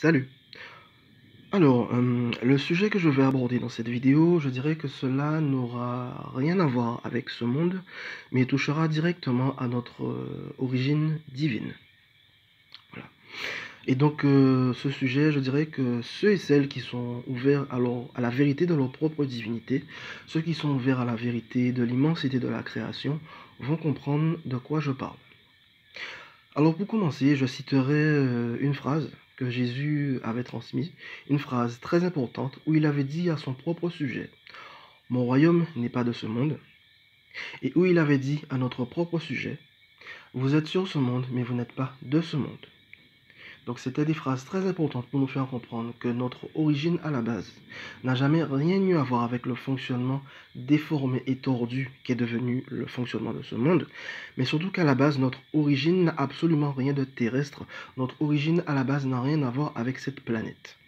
Salut. Le sujet que je vais aborder dans cette vidéo, je dirais que cela n'aura rien à voir avec ce monde, mais touchera directement à notre origine divine. Voilà. Et donc, ce sujet, je dirais que ceux et celles qui sont ouverts à la vérité de leur propre divinité, ceux qui sont ouverts à la vérité de l'immensité de la création, vont comprendre de quoi je parle. Alors pour commencer, je citerai une phrase que Jésus avait transmise, une phrase très importante où il avait dit à son propre sujet, mon royaume n'est pas de ce monde, et où il avait dit à notre propre sujet, vous êtes sur ce monde, mais vous n'êtes pas de ce monde. Donc c'était des phrases très importantes pour nous faire comprendre que notre origine à la base n'a jamais rien eu à voir avec le fonctionnement déformé et tordu qui est devenu le fonctionnement de ce monde, mais surtout qu'à la base notre origine n'a absolument rien de terrestre, notre origine à la base n'a rien à voir avec cette planète.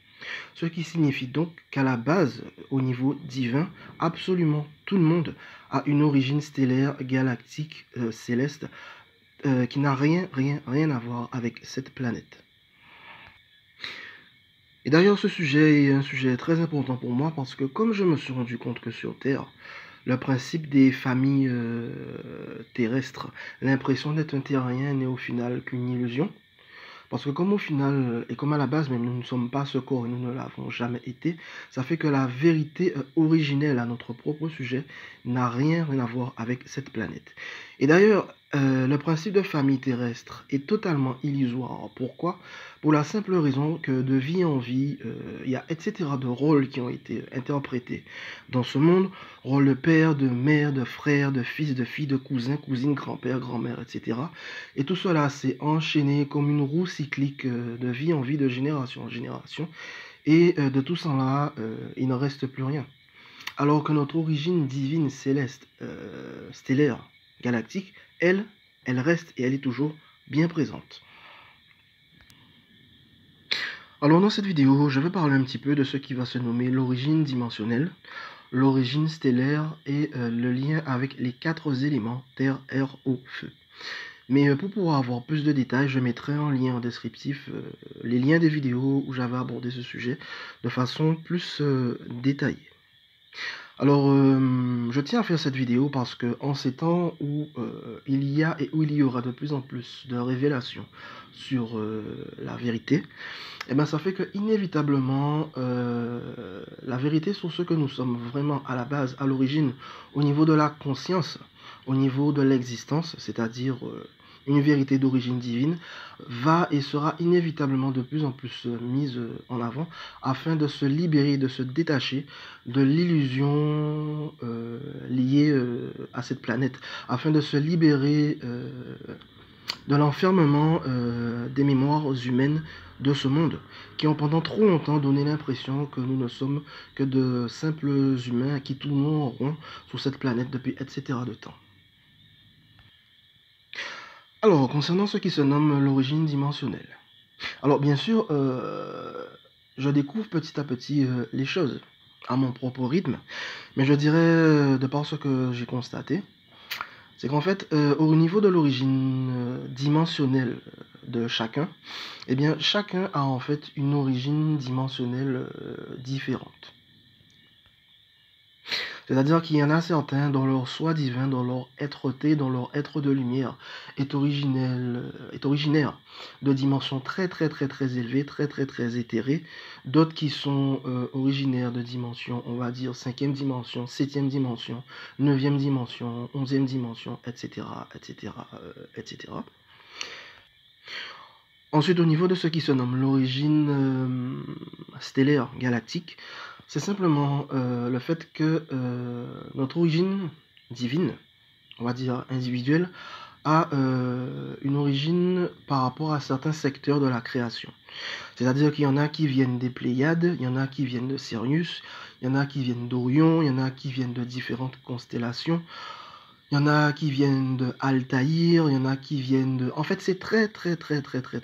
Ce qui signifie donc qu'à la base, au niveau divin, absolument tout le monde a une origine stellaire, galactique, céleste, qui n'a rien à voir avec cette planète. Et d'ailleurs, ce sujet est un sujet très important pour moi parce que comme je me suis rendu compte que sur Terre, le principe des familles terrestres, l'impression d'être un terrien n'est au final qu'une illusion. Parce que comme au final, et comme à la base même, nous ne sommes pas ce corps et nous ne l'avons jamais été, ça fait que la vérité originelle à notre propre sujet n'a rien à voir avec cette planète. Et d'ailleurs, le principe de famille terrestre est totalement illusoire. Pourquoi? Pour la simple raison que de vie en vie, il y a etc. de rôles qui ont été interprétés dans ce monde. Rôle de père, de mère, de frère, de fils, de fille, de cousin, cousine, grand-père, grand-mère, etc. Et tout cela s'est enchaîné comme une roue cyclique de vie en vie, de génération en génération. Et de tout cela, il ne reste plus rien. Alors que notre origine divine, céleste, stellaire, galactique, elle reste et elle est toujours bien présente. Alors dans cette vidéo, je vais parler un petit peu de ce qui va se nommer l'origine dimensionnelle, l'origine stellaire et le lien avec les 4 éléments, terre, air, eau, feu. Mais pour pouvoir avoir plus de détails, je mettrai en lien en descriptif les liens des vidéos où j'avais abordé ce sujet de façon plus détaillée. Alors, je tiens à faire cette vidéo parce que en ces temps où il y a et où il y aura de plus en plus de révélations sur la vérité, eh ben, ça fait que inévitablement la vérité sur ce que nous sommes vraiment à la base, à l'origine, au niveau de la conscience, au niveau de l'existence, c'est-à-dire une vérité d'origine divine, va et sera inévitablement de plus en plus mise en avant afin de se libérer, de se détacher de l'illusion liée à cette planète, afin de se libérer de l'enfermement des mémoires humaines de ce monde, qui ont pendant trop longtemps donné l'impression que nous ne sommes que de simples humains qui tournent en rond sur cette planète depuis etc. de temps. Alors, concernant ce qui se nomme l'origine dimensionnelle. Alors, bien sûr, je découvre petit à petit les choses à mon propre rythme, mais je dirais, de par ce que j'ai constaté, c'est qu'en fait, au niveau de l'origine dimensionnelle de chacun, eh bien, chacun a en fait une origine dimensionnelle différente. C'est-à-dire qu'il y en a certains dont leur soi divin, dans leur être-té, dans leur être de lumière, est originaire de dimensions très élevées, très éthérées. D'autres qui sont originaires de dimensions, on va dire, 5e dimension, 7e dimension, 9e dimension, 11e dimension, etc. Ensuite, au niveau de ce qui se nomme l'origine stellaire galactique, c'est simplement le fait que notre origine divine, on va dire individuelle, a une origine par rapport à certains secteurs de la création. C'est-à-dire qu'il y en a qui viennent des Pléiades, il y en a qui viennent de Sirius, il y en a qui viennent d'Orion, il y en a qui viennent de différentes constellations. Il y en a qui viennent de Altaïr, il y en a qui viennent de... En fait, c'est très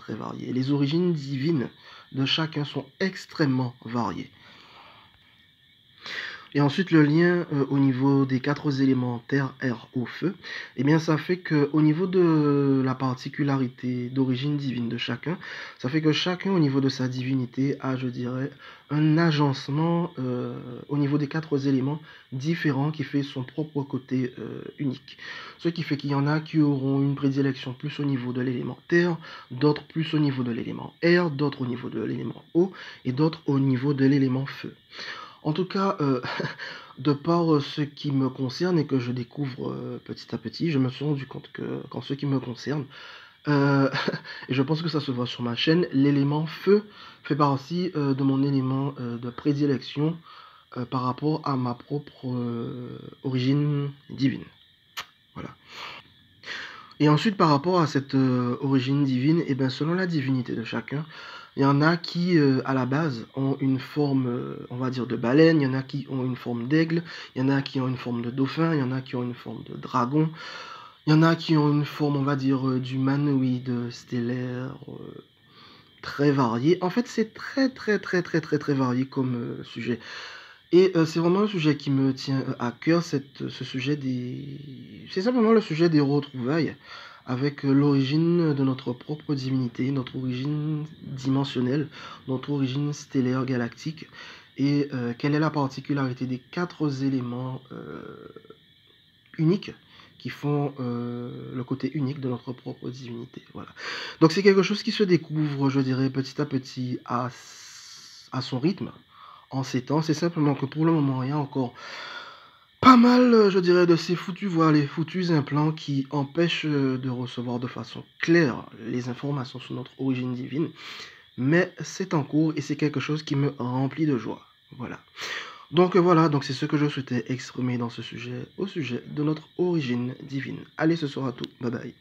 varié. Les origines divines de chacun sont extrêmement variées. Et ensuite, le lien au niveau des 4 éléments terre, air, eau, feu, eh bien, ça fait qu'au niveau de la particularité d'origine divine de chacun, ça fait que chacun, au niveau de sa divinité, a, je dirais, un agencement au niveau des 4 éléments différents qui fait son propre côté unique. Ce qui fait qu'il y en a qui auront une prédilection plus au niveau de l'élément terre, d'autres plus au niveau de l'élément air, d'autres au niveau de l'élément eau et d'autres au niveau de l'élément feu. En tout cas, de par, ce qui me concerne et que je découvre, petit à petit, je me suis rendu compte que qu'en ce qui me concerne, heu, et je pense que ça se voit sur ma chaîne, l'élément feu fait partie, de mon élément, de prédilection, par rapport à ma propre, origine divine. Voilà. Et ensuite, par rapport à cette origine divine, et ben, selon la divinité de chacun, il y en a qui, à la base, ont une forme, on va dire, de baleine, il y en a qui ont une forme d'aigle, il y en a qui ont une forme de dauphin, il y en a qui ont une forme de dragon, il y en a qui ont une forme, on va dire, d'humanoïde stellaire, très variée. En fait, c'est très, très, très, très, très, très varié comme sujet. Et c'est vraiment un sujet qui me tient, à cœur, ce sujet c'est simplement le sujet des retrouvailles avec, l'origine de notre propre divinité, notre origine dimensionnelle, notre origine stellaire galactique et quelle est la particularité des 4 éléments, uniques qui font, le côté unique de notre propre divinité, voilà. Donc c'est quelque chose qui se découvre, je dirais, petit à petit à son rythme, en ces temps. C'est simplement que pour le moment, il y a encore pas mal, je dirais, de ces foutus voiles et foutus implants qui empêchent, de recevoir de façon claire les informations sur notre origine divine. Mais c'est en cours et c'est quelque chose qui me remplit de joie. Voilà. Donc voilà, donc c'est ce que je souhaitais exprimer dans ce sujet, au sujet de notre origine divine. Allez, ce sera tout. Bye bye.